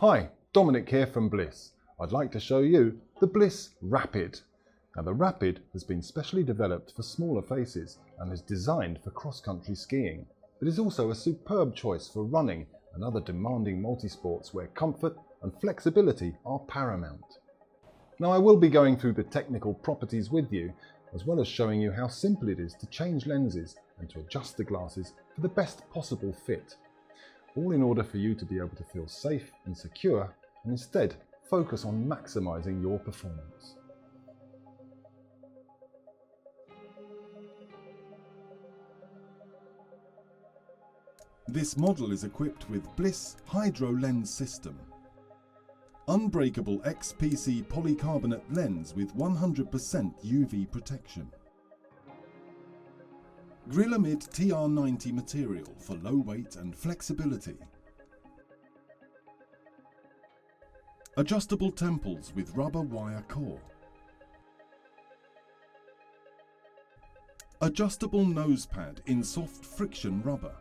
Hi, Dominic here from Bliz. I'd like to show you the BLIZ Rapid. Now the Rapid has been specially developed for smaller faces and is designed for cross-country skiing. It is also a superb choice for running and other demanding multisports where comfort and flexibility are paramount. Now I will be going through the technical properties with you, as well as showing you how simple it is to change lenses and to adjust the glasses for the best possible fit. All in order for you to be able to feel safe and secure and instead focus on maximising your performance. This model is equipped with BLIZ Hydro Lens System. Unbreakable XPC polycarbonate lens with 100% UV protection. GRILAMID TR90 material for low weight and flexibility. Adjustable temples with rubber wire core. Adjustable nose pad in soft friction rubber.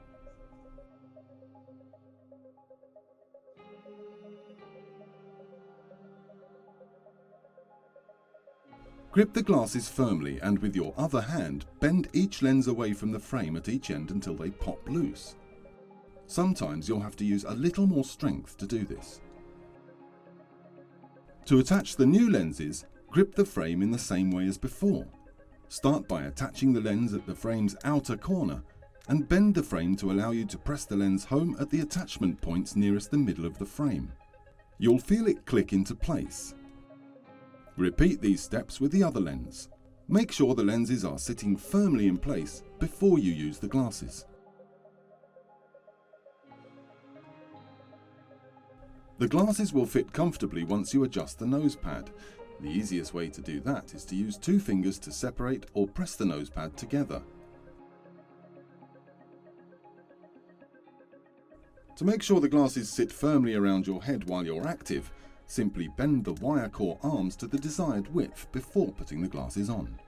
Grip the glasses firmly and with your other hand bend each lens away from the frame at each end until they pop loose. Sometimes you'll have to use a little more strength to do this. To attach the new lenses, grip the frame in the same way as before. Start by attaching the lens at the frame's outer corner and bend the frame to allow you to press the lens home at the attachment points nearest the middle of the frame. You'll feel it click into place. Repeat these steps with the other lens. Make sure the lenses are sitting firmly in place before you use the glasses. The glasses will fit comfortably once you adjust the nose pad. The easiest way to do that is to use two fingers to separate or press the nose pad together. To make sure the glasses sit firmly around your head while you're active, simply bend the wire core arms to the desired width before putting the glasses on.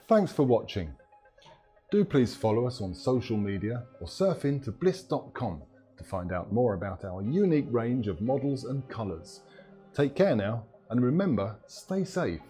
Thanks for watching. Do please follow us on social media or surf into bliz.com to find out more about our unique range of models and colours. Take care now, and remember, stay safe.